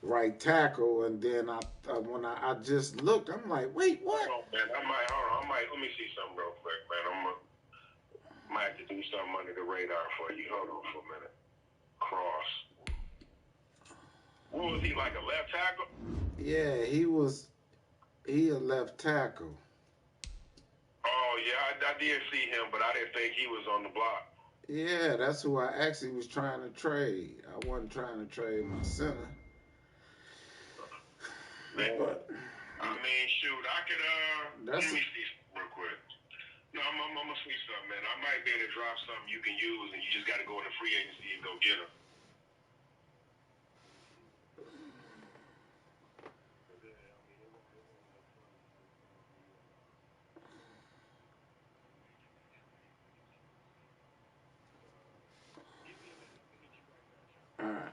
right tackle, and then when I just looked, I'm like, wait, what? Hold on, man. Let me see something real quick, man. Might have to do something under the radar for you. Hold on for a minute. Cross. What was he, like a left tackle? Yeah, he a left tackle. Oh, yeah, I did see him, but I didn't think he was on the block. Yeah, that's who I actually was trying to trade. I wasn't trying to trade my center. Man, But I mean, shoot, I could, let that's me see real quick. No, I'm going to see something, man. I might be able to drop something you can use, and you just got to go into free agency and go get him. all right.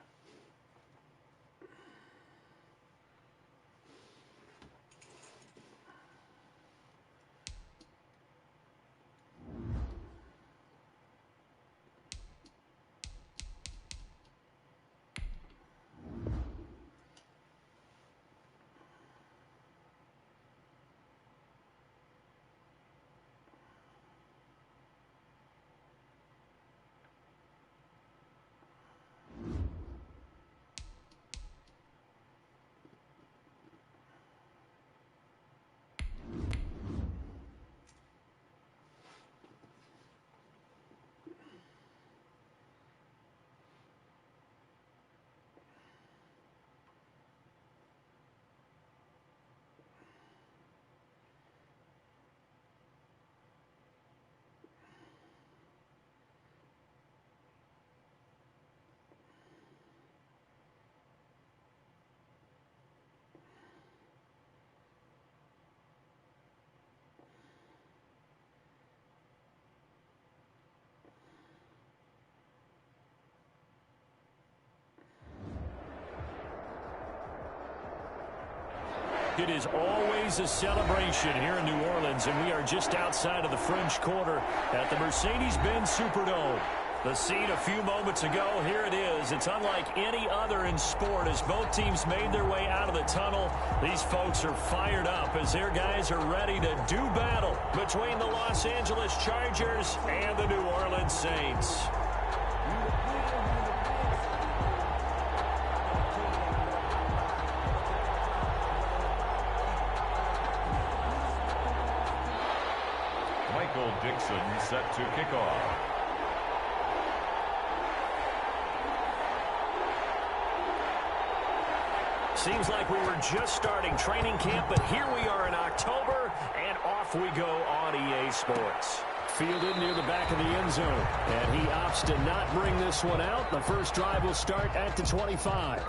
It is always a celebration here in New Orleans, and we are just outside of the French Quarter at the Mercedes-Benz Superdome. The scene a few moments ago, here it is. It's unlike any other in sport as both teams made their way out of the tunnel. These folks are fired up as their guys are ready to do battle between the Los Angeles Chargers and the New Orleans Saints. Dixon set to kick off. Seems like we were just starting training camp, but here we are in October, and off we go on EA Sports. Fielded near the back of the end zone, and he opts to not bring this one out. The first drive will start at the 25.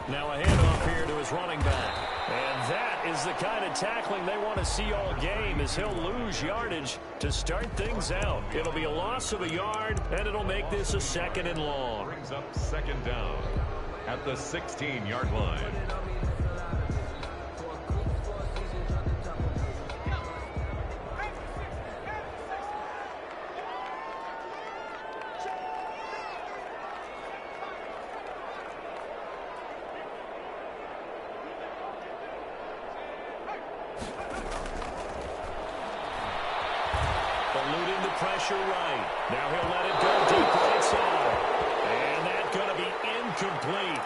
Now a handoff here to his running back. And that is the kind of tackling they want to see all game as he'll lose yardage to start things out. It'll be a loss of a yard, and it'll make this a 2nd and long. Brings up 2nd down at the 16-yard line. Eluding the pressure right. Now he'll let it go deep right side. And that's going to be incomplete.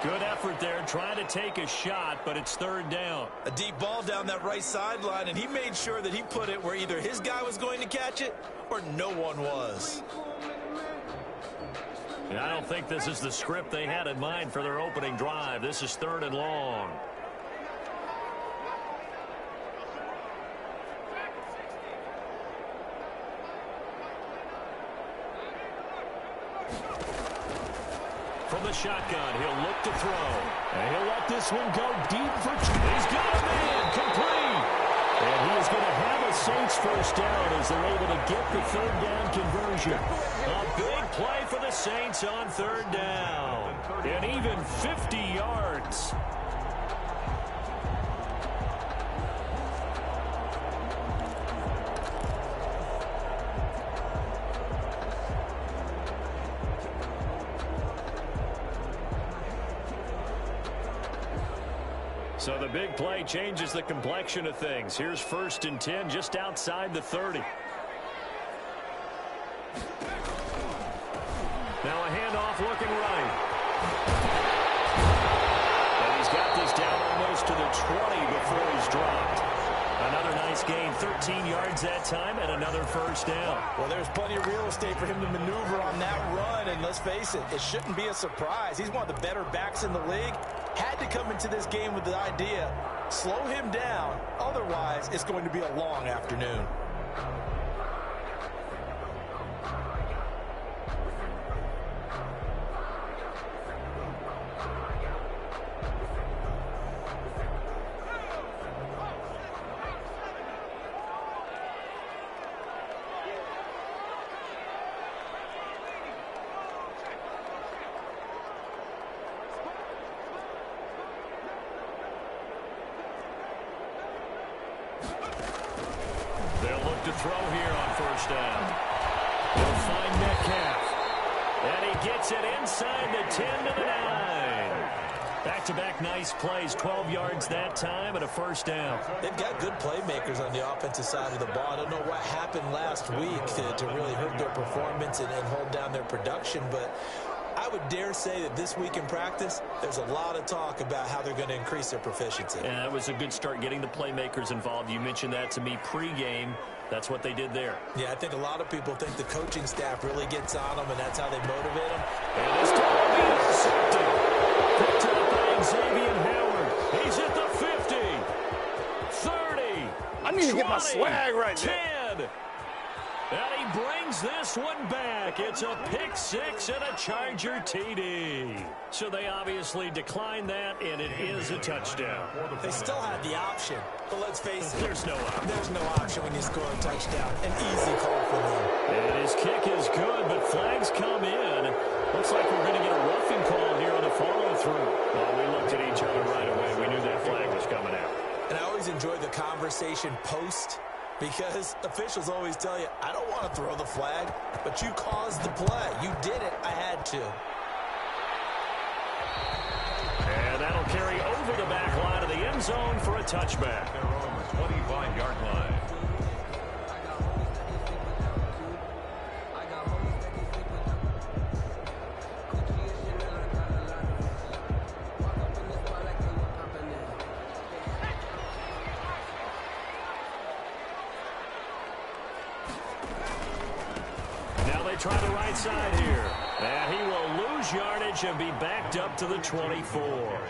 Good effort there, trying to take a shot, but it's third down. A deep ball down that right sideline, and he made sure that he put it where either his guy was going to catch it or no one was. And I don't think this is the script they had in mind for their opening drive. This is third and long. From the shotgun, he'll look to throw. And he'll let this one go deep for two. He's got a man, complete. And he is going to have a Saints first down as they're able to get the third down conversion. A big play for the Saints on third down. And even 50 yards. So the big play changes the complexion of things. Here's 1st and 10 just outside the 30. Now a handoff looking right. And he's got this down almost to the 20 before he's dropped. Another nice gain, 13 yards that time, and another first down. Well, there's plenty of real estate for him to maneuver on that run, and let's face it, it shouldn't be a surprise. He's one of the better backs in the league. Had to come into this game with the idea, slow him down, otherwise it's going to be a long afternoon. To throw here on first down. He'll find Metcalf. And he gets it inside the 10 to the 9. Back-to-back nice plays, 12 yards that time and a first down. They've got good playmakers on the offensive side of the ball. I don't know what happened last week to really hurt their performance and hold down their production, but I would dare say that this week in practice, there's a lot of talk about how they're going to increase their proficiency. And that was a good start getting the playmakers involved. You mentioned that to me pregame. That's what they did there. Yeah, I think a lot of people think the coaching staff really gets on them, and that's how they motivate them. And this time will be intercepted. Picked up by Xavier Howard. He's at the 50, 30, I need 20, to get my swag right 10. there. And he brings this one back. It's a pick six and a Charger TD. So they obviously declined that, and it is a touchdown. They still had the option, but let's face it. There's no option. There's no option when you score a touchdown. An easy call for them. And his kick is good, but flags come in. Looks like we're going to get a roughing call here on the follow-through. Well, we looked at each other right away. We knew that flag was coming out. And I always enjoy the conversation post, because officials always tell you, I don't want to throw the flag, but you caused the play. You did it. I had to. And that'll carry over the back line of the end zone for a touchback. They're on the 25-yard line. Try the right side here. And he will lose yardage and be backed up to the 24.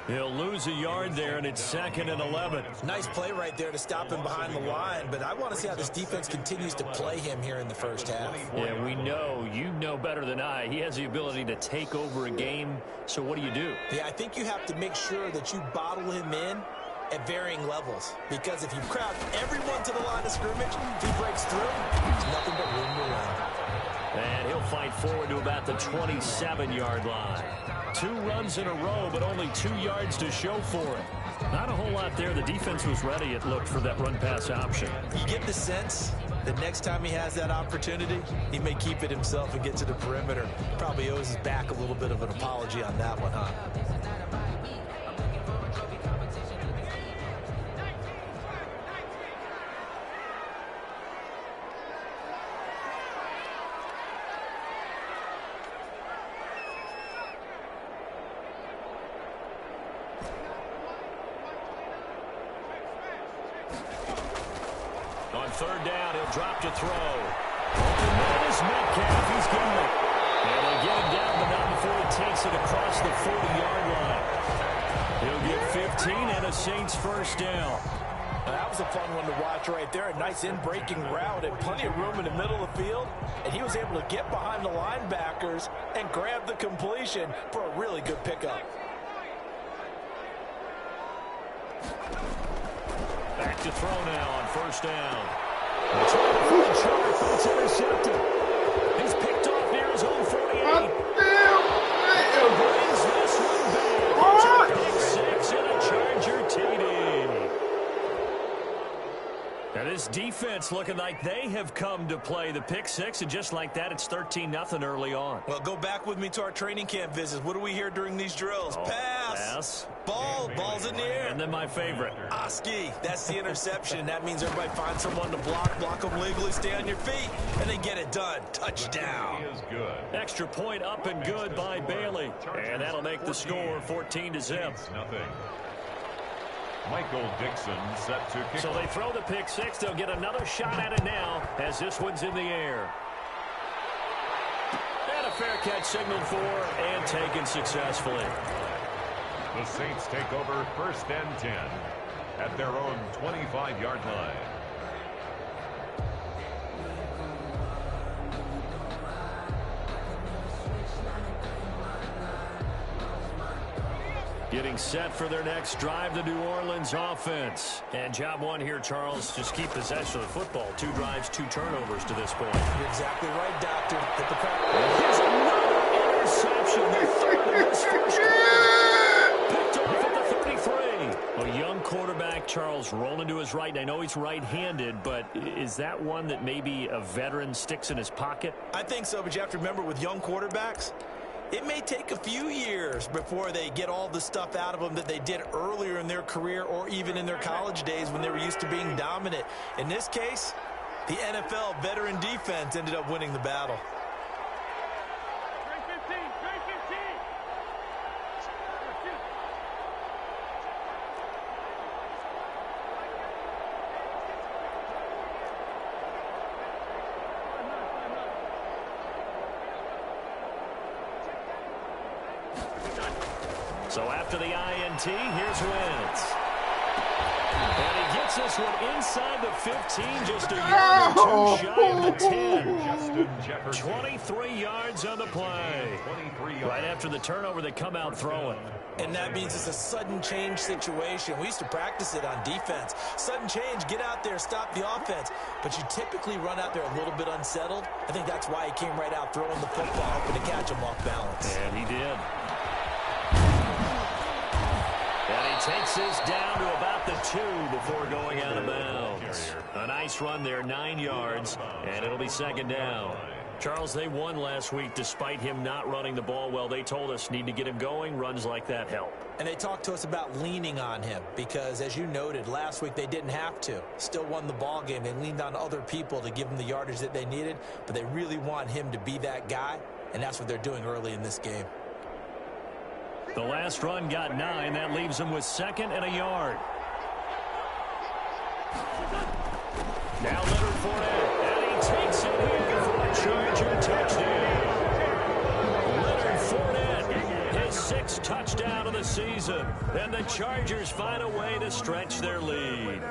He'll lose a yard there, and it's 2nd and 11. Nice play right there to stop him behind the line, but I want to see how this defense continues to play him here in the first half. Yeah, we know. You know better than I. He has the ability to take over a game, so what do? Yeah, I think you have to make sure that you bottle him in at varying levels, because if you crowd everyone to the line of scrimmage, if he breaks through, there's nothing but room to run. And he'll fight forward to about the 27-yard line. 2 runs in a row, but only 2 yards to show for it. Not a whole lot there. The defense was ready, it looked, for that run-pass option. You get the sense that next time he has that opportunity, he may keep it himself and get to the perimeter. Probably owes his back a little bit of an apology on that one, huh? third down. He'll drop to throw. Open man is Metcalf. He's got it. And they get him down, but not before he takes it across the 40-yard line. He'll get 15 and a Saints first down. That was a fun one to watch right there. A nice in-breaking route and plenty of room in the middle of the field. And he was able to get behind the linebackers and grab the completion for a really good pickup. Back to throw now on first down. It's intercepted. He's picked off near his own 48. Brings this one back. It's a pick 6 and a Charger TD. Now this defense looking like they have come to play the pick 6, and just like that, it's 13-0 early on. Well, go back with me to our training camp visits. What do we hear during these drills? Pass. Ball's in the air. And then my favorite. Oski, that's the interception. That means everybody finds someone to block them legally, stay on your feet, and they get it done. Touchdown. He is good. Extra point up and good by Bailey. And that'll make the score 14-0. Michael Dixon set to kick. So they throw the pick 6. They'll get another shot at it now as this one's in the air. And a fair catch signaled for and taken successfully. The Saints take over 1st and 10 at their own 25-yard line. Getting set for their next drive, the New Orleans offense. And job one here, Charles, just keep possession of the football. 2 drives, 2 turnovers to this point. You're exactly right, Doctor. Hit the crowd. Here's another interception. The third of this first quarter. Picked off at the 33. A young quarterback, Charles, rolling to his right. And I know he's right-handed, but is that one that maybe a veteran sticks in his pocket? I think so, but you have to remember with young quarterbacks, it may take a few years before they get all the stuff out of them that they did earlier in their career or even in their college days when they were used to being dominant. In this case, the NFL veteran defense ended up winning the battle. So after the INT, here's Wentz. And he gets this one inside the 15, just a yard or 2 shy of the 10. 23 yards on the play. Right after the turnover, they come out throwing. And that means it's a sudden change situation. We used to practice it on defense. Sudden change, get out there, stop the offense. But you typically run out there a little bit unsettled. I think that's why he came right out throwing the football, hoping to catch him off balance. And he did. And he takes this down to about the 2 before going out of bounds. A nice run there, 9 yards, and it'll be 2nd down. Charles, they won last week despite him not running the ball well. They told us need to get him going. Runs like that help. And they talked to us about leaning on him because, as you noted, last week they didn't have to. Still won the ball game. They leaned on other people to give them the yardage that they needed, but they really want him to be that guy, and that's what they're doing early in this game. The last run got 9. That leaves them with 2nd and a yard. Now Leonard Fournette, and he takes it here for a Charger touchdown. Leonard Fournette, his 6th touchdown of the season, and the Chargers find a way to stretch their lead.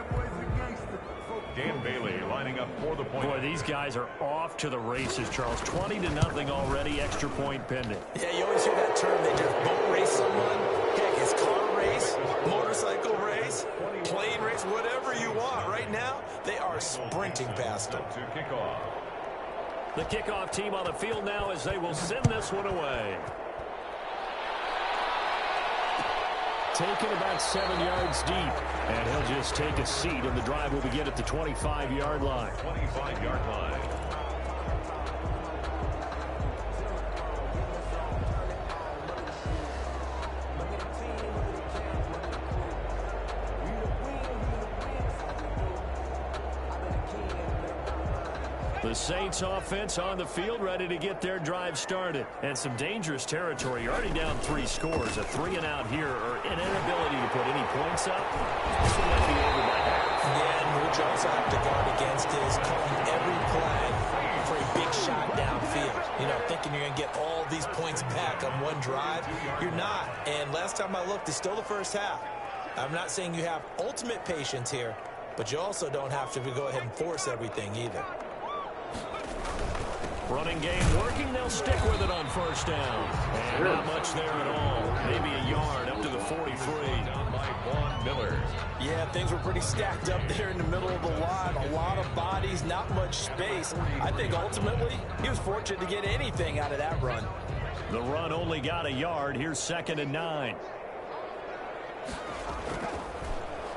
Dan Bailey lining up for the point. Boy, these guys are off to the races, Charles. 20-0 already, extra point pending. Yeah, you always hear that term. They just boat race someone. Heck, it's car race, motorcycle race, plane race, whatever you want. Right now, they are sprinting past them. To kick off. The kickoff team on the field now as they will send this one away. Taken about 7 yards deep, and he'll just take a seat, and the drive will begin at the 25-yard line. 25-yard line. The Saints offense on the field, ready to get their drive started. And some dangerous territory. You're already down 3 scores. A 3-and-out here, or an inability to put any points up. This one might be over by half. Yeah, and Mooch also have to guard against it. back on one drive. You're not. And last time I looked, it's still the first half. I'm not saying you have ultimate patience here, but you also don't have to go ahead and force everything either. Running game working. They'll stick with it on first down. And not much there at all. Maybe a yard up to the 43. Down by Vaughn Miller. Yeah, things were pretty stacked up there in the middle of the line. A lot of bodies, not much space. I think ultimately he was fortunate to get anything out of that run. The run only got a yard. Here's 2nd and 9.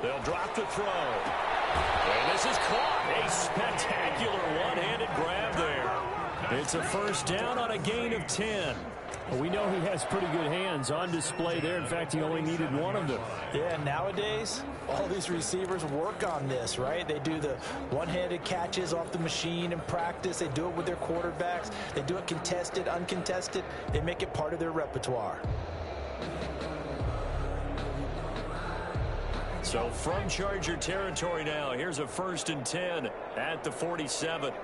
They'll drop the throw. And this is caught. A spectacular one-handed grab there. It's a first down on a gain of 10. Well, we know he has pretty good hands on display there. In fact, he only needed one of them. Yeah, nowadays, all these receivers work on this, right? They do the one-handed catches off the machine in practice. They do it with their quarterbacks. They do it contested, uncontested. They make it part of their repertoire. So from Charger territory now, here's a 1st and 10 at the 47.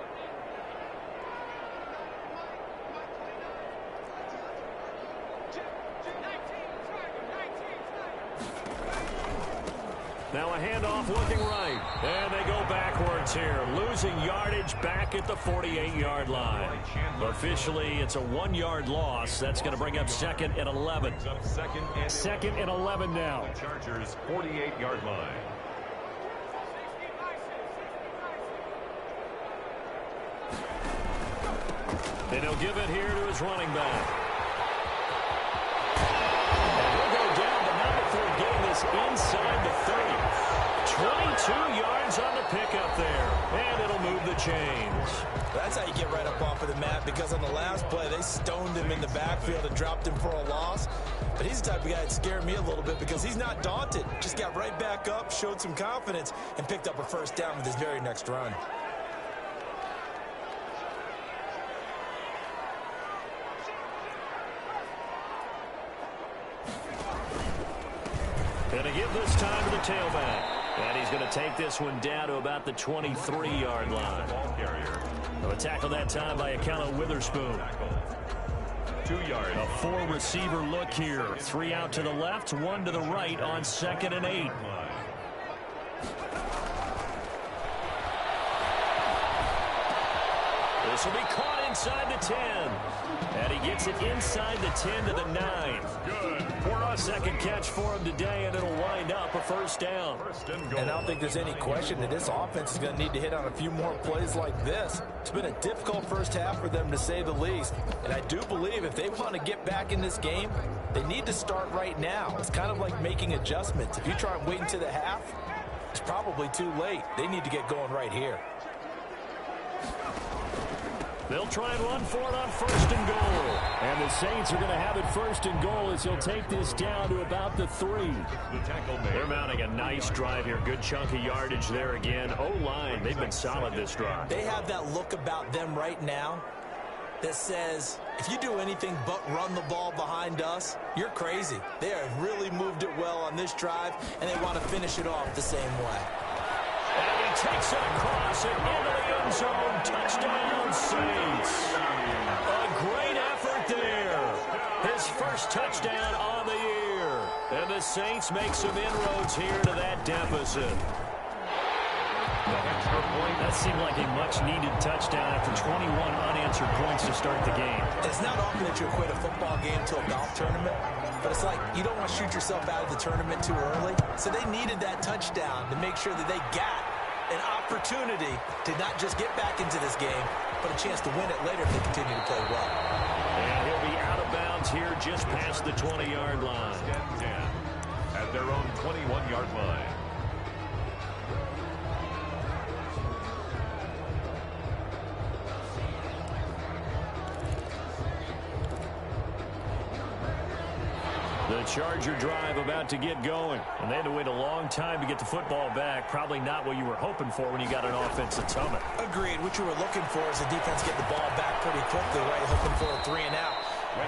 Now a handoff looking right. And they go backwards here. Losing yardage back at the 48-yard line. Officially, it's a 1-yard loss. That's going to bring up 2nd and 11. 2nd and 11 now. The Chargers' 48-yard line. And he'll give it here to his running back. And he'll go down, but not before getting this inside the 30. 22 yards on the pickup there. And it'll move the chains. That's how you get right up off of the mat, because on the last play, they stoned him in the backfield and dropped him for a loss. But he's the type of guy that scared me a little bit because he's not daunted. Just got right back up, showed some confidence, and picked up a first down with his very next run. Going to give this time to the tailback. And he's going to take this one down to about the 23-yard line. A tackle that time by Akello Witherspoon. 2 yards. A 4-receiver look here. 3 out to the left, 1 to the right on 2nd and 8. This will be caught inside the 10. And he gets it inside the 10 to the 9. Good. For a second catch for him today, and it'll wind up a first down. And I don't think there's any question that this offense is going to need to hit on a few more plays like this. It's been a difficult first half for them, to say the least. And I do believe if they want to get back in this game, they need to start right now. It's kind of like making adjustments. If you try and wait until the half, it's probably too late. They need to get going right here. They'll try and run for it on 1st and goal. And the Saints are going to have it 1st and goal as he'll take this down to about the 3. The tackle made. They're mounting a nice drive here. Good chunk of yardage there again. O-line, they've been solid this drive. They have that look about them right now that says, if you do anything but run the ball behind us, you're crazy. They have really moved it well on this drive, and they want to finish it off the same way. And he takes it across and into the end zone. Touchdown, Saints. A great effort there. His first touchdown on the year. And the Saints make some inroads here to that deficit. That seemed like a much-needed touchdown after 21 unanswered points to start the game. It's not often that you equate a football game to a golf tournament, but it's like you don't want to shoot yourself out of the tournament too early. So they needed that touchdown to make sure that they got an opportunity to not just get back into this game, but a chance to win it later if they continue to play well. And he'll be out of bounds here just past the 20-yard line. 10 at their own 21-yard line. The Charger drive about to get going. And they had to wait a long time to get the football back. Probably not what you were hoping for when you got an offensive summit. Agreed. What you were looking for is the defense get the ball back pretty quickly, right? Hoping for a 3 and out.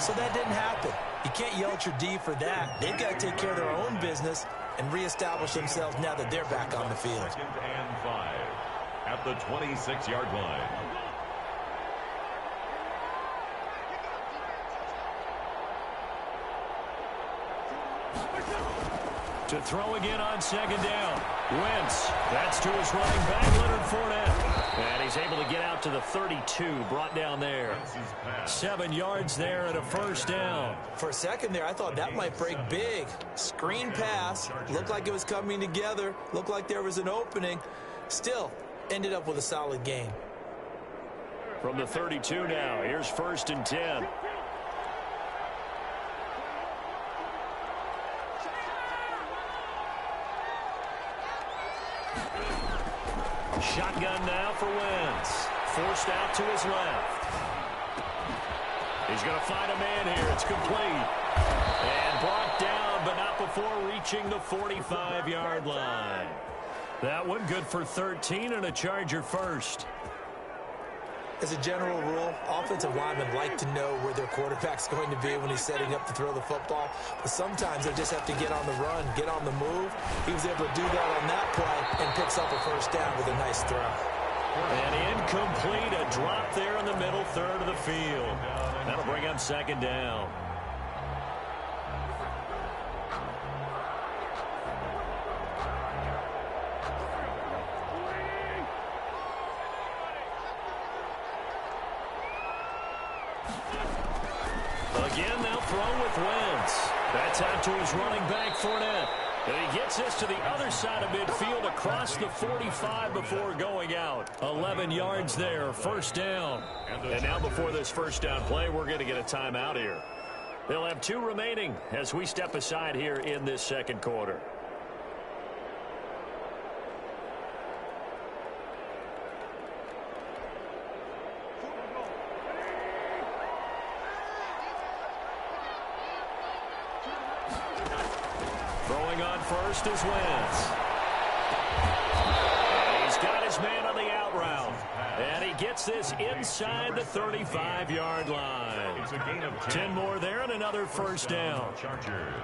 So that didn't happen. You can't yell at your D for that. They've got to take care of their own business and reestablish themselves now that they're back on the field. 2nd and 5 at the 26-yard line. To throw again on second down. Wentz. That's to his running back, Leonard Fournette. And he's able to get out to the 32, brought down there. 7 yards there and a first down. For a second there, I thought that might break big. Screen pass. Looked like it was coming together. Looked like there was an opening. Still, ended up with a solid gain. From the 32 now, here's 1st and 10. Shotgun now for Wentz. Forced out to his left. He's going to find a man here. It's complete. And brought down, but not before reaching the 45-yard line. That one good for 13 and a Charger first. As a general rule, offensive linemen like to know where their quarterback's going to be when he's setting up to throw the football. But sometimes they just have to get on the run, get on the move. He was able to do that on that play and picks up a first down with a nice throw. And incomplete, a drop there in the middle third of the field. That'll bring up second down. Again, they'll throw with Wentz. That's out to his running back, Fournette. And he gets this to the other side of midfield across the 45 before going out. 11 yards there, first down. And now before this first down play, we're going to get a timeout here. They'll have 2 remaining as we step aside here in this second quarter. Throwing on first is Wentz. And he's got his man on the out route. And he gets this inside the 35-yard line. It's a gain of 10 more there and another first down. Chargers.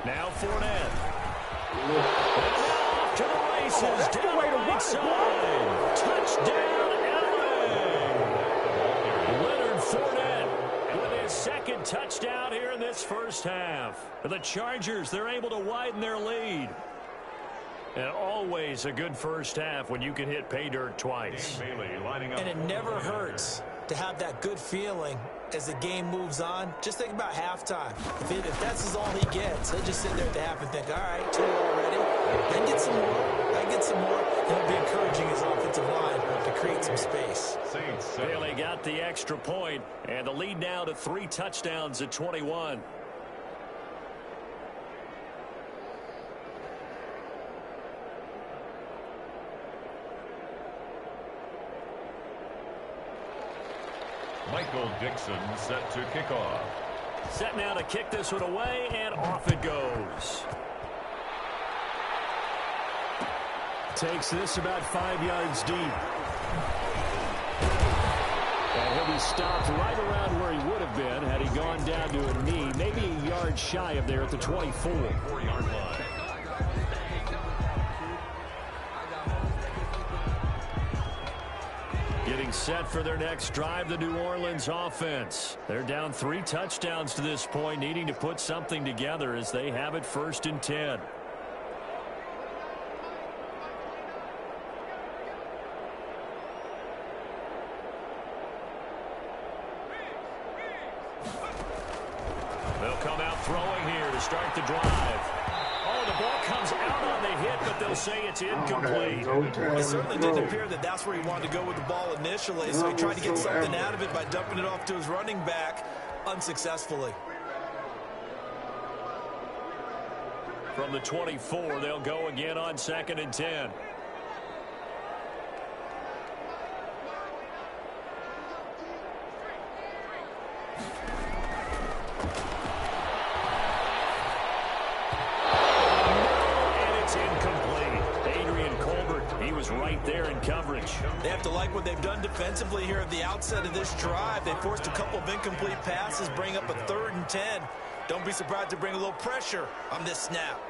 Now Fournette. Off to the races. Down the right side. Touchdown, LA. Leonard Fournette with his second touchdown here in this first half. The Chargers, they're able to widen their lead. And always a good first half when you can hit pay dirt twice. And it never hurts to have that good feeling as the game moves on. Just think about halftime. If that's all he gets, he'll just sit there at the half and think, all right, 2 already. I get some more. I get some more. And he'll be encouraging his offensive line to create some space. Bailey got the extra point, and the lead now to 3 touchdowns at 21. Michael Dixon set to kick off. Set now to kick this one away, and off it goes. Takes this about 5 yards deep. And he'll be stopped right around where he would have been had he gone down to a knee, maybe a yard shy of there at the 24. 4-yard line. Getting set for their next drive, the New Orleans offense. They're down 3 touchdowns to this point, needing to put something together as they have it 1st and 10. They'll come out throwing here to start the drive. Oh, the ball comes out on the hit, but they'll say it's incomplete. It certainly didn't appear that that's where he wanted to go with the ball initially, so he tried to get something out of it by dumping it off to his running back unsuccessfully. From the 24, they'll go again on 2nd and 10. right there in coverage. They have to like what they've done defensively here at the outset of this drive. They forced a couple of incomplete passes, bring up a 3rd and 10. Don't be surprised to bring a little pressure on this snap.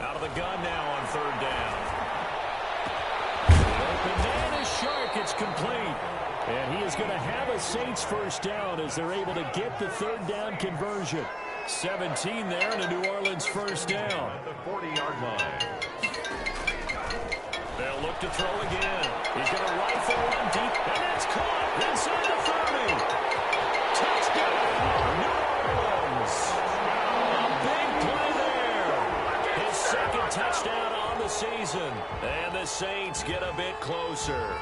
Out of the gun now on 3rd down. The open man is Shark. It's complete. And he is going to have a Saints first down as they're able to get the 3rd down conversion. 17 there and a New Orleans first down. At the 40-yard line. They'll look to throw again. He's going to rifle one deep, and that's caught inside the 30. Touchdown, New Orleans. A big play there. His 2nd touchdown on the season. And the Saints get a bit closer.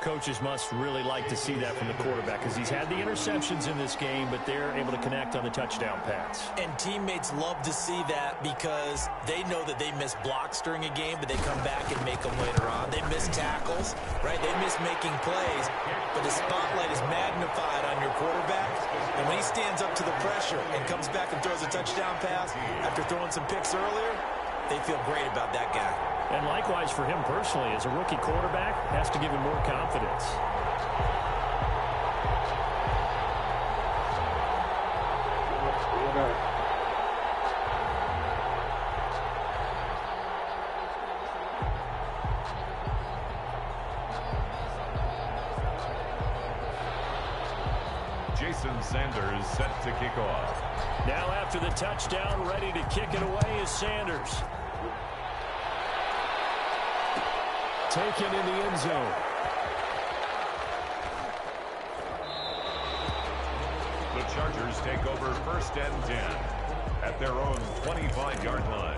Coaches must really like to see that from the quarterback because he's had the interceptions in this game, but they're able to connect on the touchdown pass. And teammates love to see that because they know that they miss blocks during a game, but they come back and make them later on. They miss tackles, right? They miss making plays, but the spotlight is magnified on your quarterback. And when he stands up to the pressure and comes back and throws a touchdown pass after throwing some picks earlier, they feel great about that guy. And likewise for him personally, as a rookie quarterback, has to give him more confidence. Jason Sanders set to kick off. Now after the touchdown, ready to kick it away is Sanders. Taken in the end zone. The Chargers take over 1st and 10 at their own 25-yard line.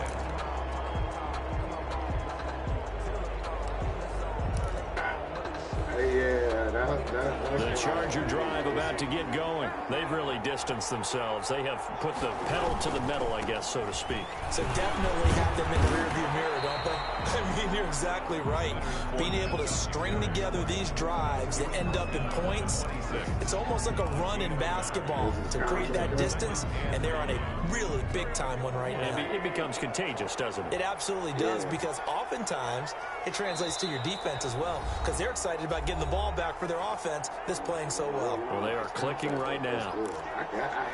The Charger drive about to get going. They've really distanced themselves. They have put the pedal to the metal, I guess, so to speak. So definitely have them in the rearview mirror, don't they? I mean, you're exactly right. Being able to string together these drives that end up in points, it's almost like a run in basketball to create that distance, and they're on a really big-time one right now. It becomes contagious, doesn't it? It absolutely does, because oftentimes it translates to your defense as well, because they're excited about getting the ball back for their offense that's playing so well. Well, they are clicking right now. I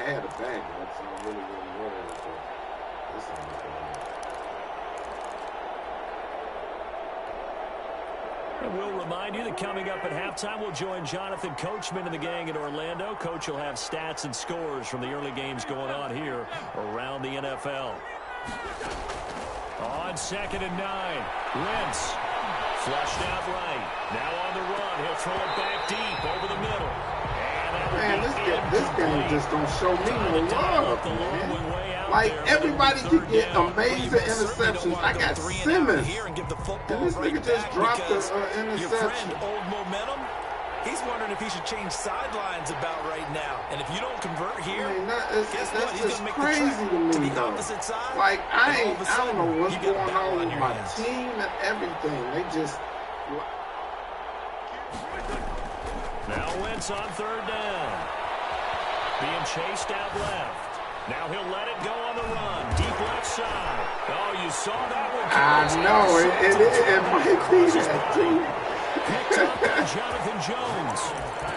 had a bag. That's really worried. This is And we'll remind you that coming up at halftime, we'll join Jonathan Coachman and the gang in Orlando. Coach will have stats and scores from the early games going on here around the NFL. On 2nd and 9, Wentz flushed out right. Now on the run, he'll throw it back deep over the middle. Man, this game just don't show me no love, man. Like, everybody can get amazing interceptions. I got Simmons. And this nigga just dropped the interception. Old momentum. He's wondering if he should change sidelines about right now. And if you don't convert here, that's just crazy to me, the opposite side. Like, I don't know what's going on with my team and everything. They just... Now Wentz on 3rd down. Being chased out left. Now he'll let it go on the run. Deep left side. Oh, you saw that one. I know. It might be that, too. Picked up by Jonathan Jones.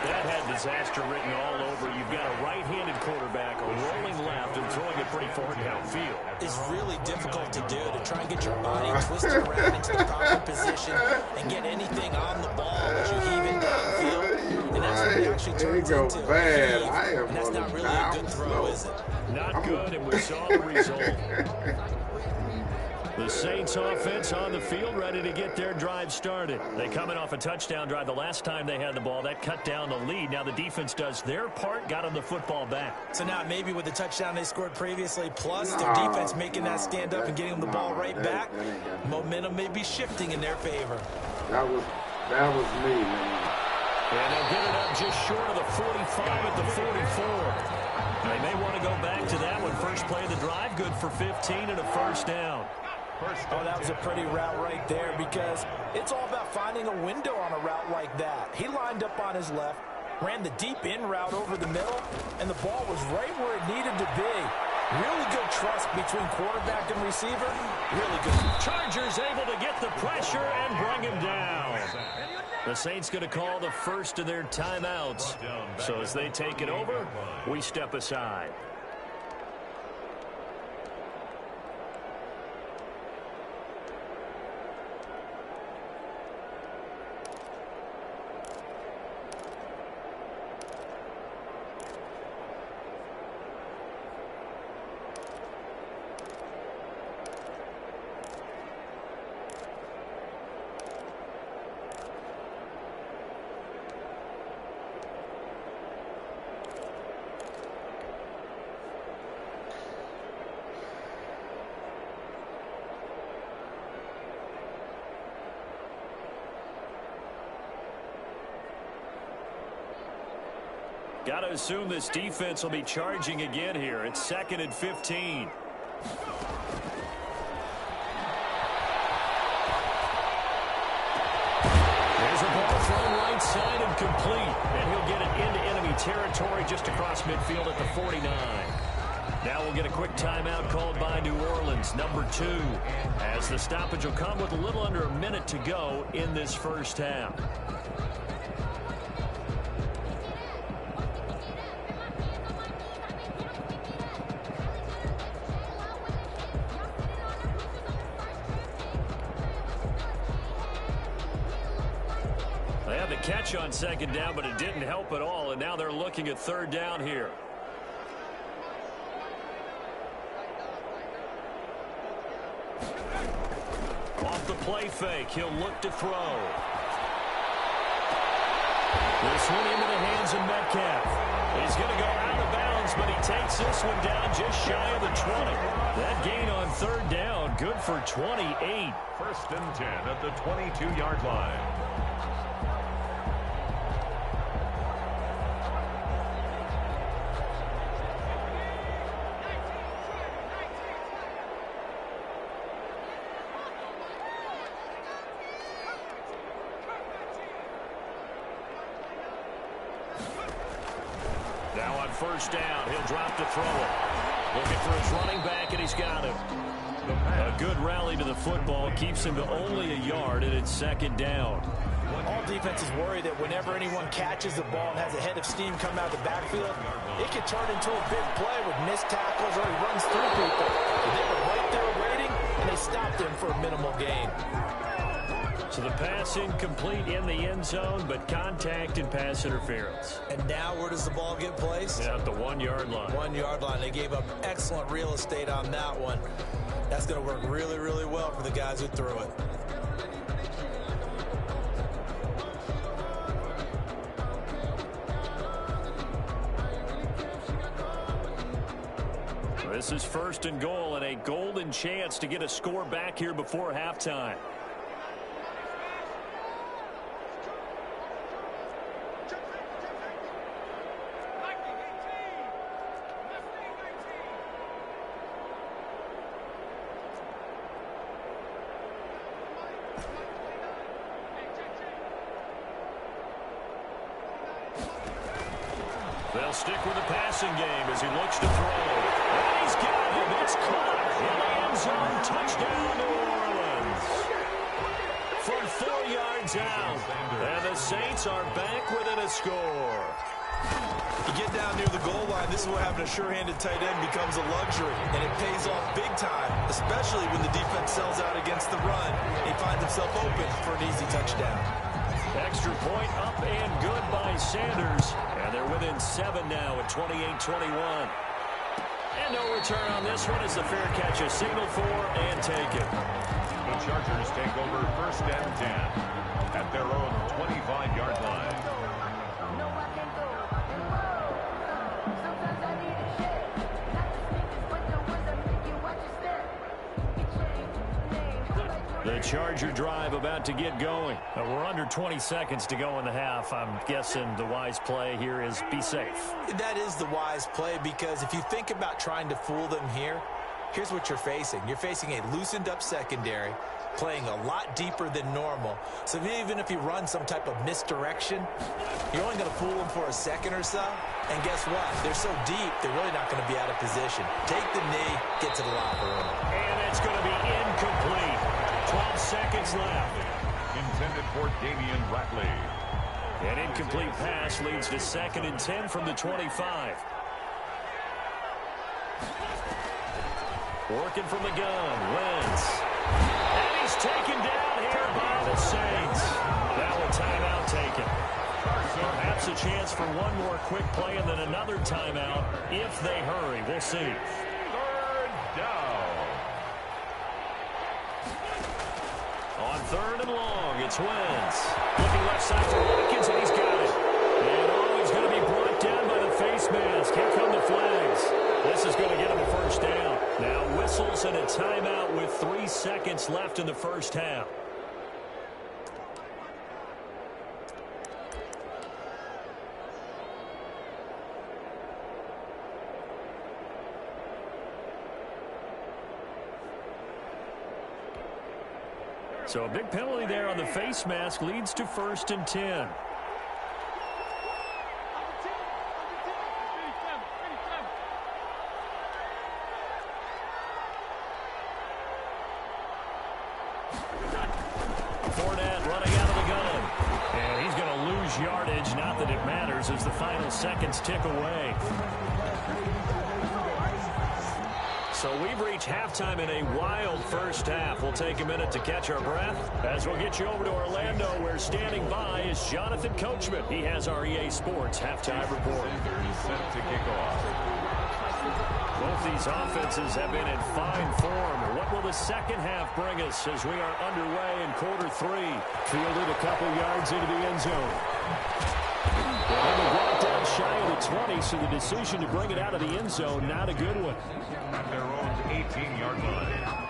That had disaster written all over. You've got a right-handed quarterback, a rolling left, and throwing it pretty far downfield. It's really difficult to do, to try and get your body twisted around into the proper position and get anything on the ball as you heave it downfield. And that's what it actually turns into. Bad. And that's not really a good throw, is it? Not good, and we saw the result. The Saints offense on the field, ready to get their drive started. They coming off a touchdown drive the last time they had the ball. That cut down the lead. Now the defense does their part, got them the football back. So now maybe with the touchdown they scored previously, plus their defense making that stand up and getting them the ball right back, momentum may be shifting in their favor. That was me, man. And they'll get it up just short of the 45 at the 44. They may want to go back to that one. First play of the drive, good for 15 and a first down. Oh, that was a pretty route right there because it's all about finding a window on a route like that. He lined up on his left, ran the deep in route over the middle, and the ball was right where it needed to be. Really good trust between quarterback and receiver. Really good. Chargers able to get the pressure and bring him down. The Saints going to call the first of their timeouts. So as they take it over, we step aside. Got to assume this defense will be charging again here. It's 2nd and 15. There's a ball thrown right side and complete. And he'll get it into enemy territory just across midfield at the 49. Now we'll get a quick timeout called by New Orleans, number 2, as the stoppage will come with a little under a minute to go in this first half. Catch on 2nd down, but it didn't help at all, and now they're looking at 3rd down here. Off the play fake, he'll look to throw. This one into the hands of Metcalf. He's going to go out of bounds, but he takes this one down just shy of the 20. That gain on 3rd down, good for 28. 1st and 10 at the 22-yard line. Now on 1st down, he'll drop to throw it. Looking for his running back, and he's got him. A good rally to the football keeps him to only a yard, and it's 2nd down. All defenses worry that whenever anyone catches the ball and has a head of steam come out of the backfield, it can turn into a big play with missed tackles or he runs through people. But they were right there waiting, and they stopped him for a minimal gain. So the pass incomplete in the end zone, but contact and pass interference. And now where does the ball get placed? Yeah, at the 1-yard line. 1-yard line. They gave up excellent real estate on that one. That's going to work really, really well for the guys who threw it. This is 1st and goal and a golden chance to get a score back here before halftime. They'll stick with the passing game as he looks to throw. And he's got him. It's caught in the end zone. Touchdown, New Orleans. From 4 yards out. And the Saints are back within a score. You get down near the goal line, this is where having a sure-handed tight end becomes a luxury. And it pays off big time, especially when the defense sells out against the run. He finds himself open for an easy touchdown. Extra point up and good by Sanders. And they're within 7 now at 28-21. And no return on this one as the fair catch is signaled for and taken. The Chargers take over 1st and 10 at their own 25-yard line. The Charger drive about to get going. We're under 20 seconds to go in the half. I'm guessing the wise play here is be safe. That is the wise play because if you think about trying to fool them here, here's what you're facing. You're facing a loosened-up secondary, playing a lot deeper than normal. So even if you run some type of misdirection, you're only going to fool them for a second or so. And guess what? They're so deep, they're really not going to be out of position. Take the knee, get to the locker room. And it's going to be incomplete. 12 seconds left. Intended for Damian Ratley. An incomplete pass leads to 2nd and 10 from the 25. Working from the gun, Wentz. And he's taken down here by the Saints. Now a timeout taken. Perhaps a chance for one more quick play and then another timeout if they hurry. We'll see. 3rd down. On 3rd and long, it's Wentz. Looking left side for Watkins, and he's got it. And he's going to be brought down by the face mask. Here come the flags. This is going to get him a first down. Now whistles and a timeout with 3 seconds left in the first half. So a big penalty there on the face mask leads to 1st and 10. Fournette running out of the gun. And he's going to lose yardage. Not that it matters as the final seconds tick away. So we've reached halftime in a wild first half. We'll take a minute to catch our breath as we'll get you over to Orlando, where standing by is Jonathan Coachman. He has our EA Sports halftime report. Set to kick off. Both these offenses have been in fine form. What will the second half bring us as we are underway in quarter 3? Fielded a couple yards into the end zone. They brought it down shy of the 20, so the decision to bring it out of the end zone, not a good one. At their own 18-yard line.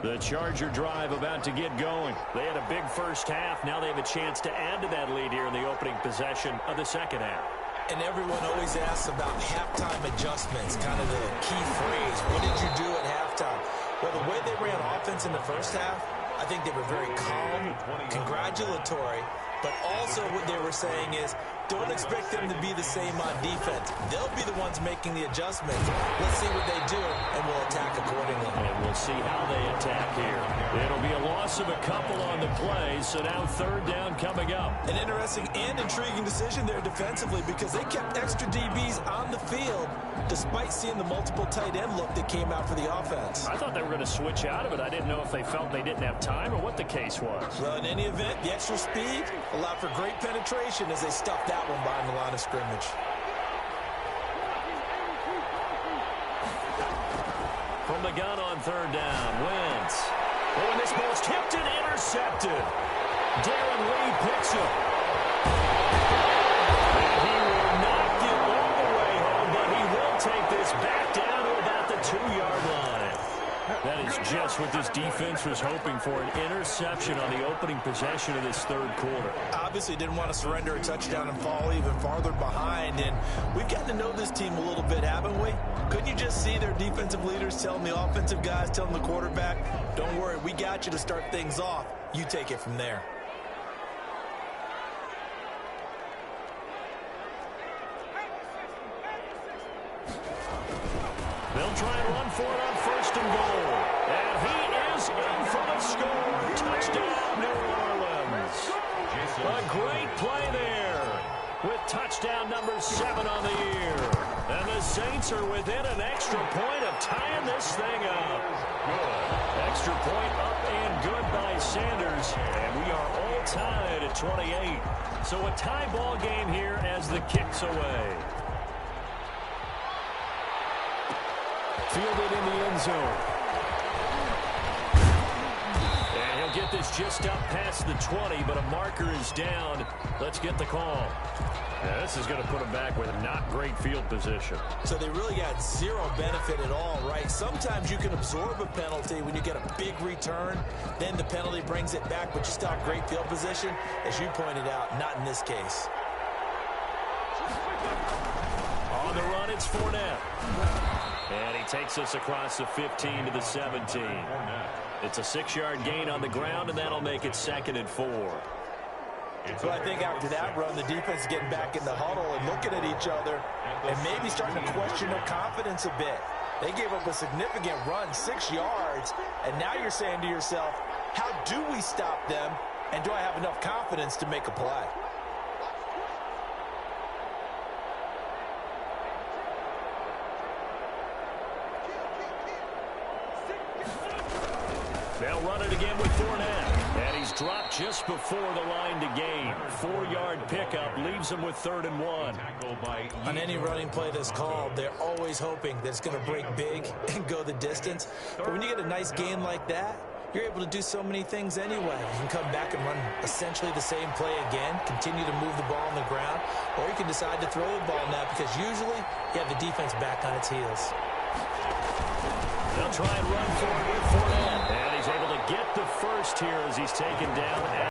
The Charger drive about to get going. They had a big first half. Now they have a chance to add to that lead here in the opening possession of the second half. And everyone always asks about halftime adjustments, kind of the key phrase. What did you do at halftime? Well, the way they ran offense in the first half, I think they were very calm, congratulatory, but also what they were saying is, don't expect them to be the same on defense. They'll be the ones making the adjustments. Let's see what they do, and we'll attack accordingly. And we'll see how they attack here. It'll be a loss of a couple on the play, so now 3rd down coming up. An interesting and intriguing decision there defensively, because they kept extra DBs on the field despite seeing the multiple tight end look that came out for the offense. I thought they were going to switch out of it. I didn't know if they felt they didn't have time or what the case was. Well, in any event, the extra speed allowed for great penetration as they stuffed that one behind the line of scrimmage. From the gun on 3rd down, Wentz. Oh, and this ball's tipped and intercepted. Darren Lee picks it. And he will not get all the way home, but he will take this back down to about the 2-yard line. That is just what this defense was hoping for, an interception on the opening possession of this 3rd quarter. Obviously didn't want to surrender a touchdown and fall even farther behind, and we've gotten to know this team a little bit, haven't we? Couldn't you just see their defensive leaders telling the offensive guys, telling the quarterback, don't worry, we got you to start things off. You take it from there. They'll try and run for it on 1st and goal. And he is in for the score. Touchdown, New Orleans. A great play there with touchdown number 7 on the year. And the Saints are within an extra point of tying this thing up. Good. Extra point up and good by Sanders. And we are all tied at 28. So a tie ball game here as the kick's away. Fielded in the end zone. And he'll get this is just up past the 20, but a marker is down. Let's get the call. Yeah, this is going to put them back with not great field position. So they really got zero benefit at all, right? Sometimes you can absorb a penalty when you get a big return. Then the penalty brings it back, but you still have great field position. As you pointed out, not in this case. On the run, it's Fournette. And he takes us across the 15 to the 17. It's a 6-yard gain on the ground, and that'll make it 2nd and 4. So I think after that run, the defense is getting back in the huddle and looking at each other and maybe starting to question their confidence a bit. They gave up a significant run, 6 yards, and now you're saying to yourself, how do we stop them, and do I have enough confidence to make a play? They'll run it again with Fournette. And he's dropped just before the line to gain. 4-yard pickup leaves him with 3rd and 1. On any running play that's called, they're always hoping that it's going to break big and go the distance. But when you get a nice gain like that, you're able to do so many things anyway. You can come back and run essentially the same play again, continue to move the ball on the ground, or you can decide to throw the ball now because usually you have the defense back on its heels. They'll try and run for it with Fournette. And he's able to get the first here as he's taken down.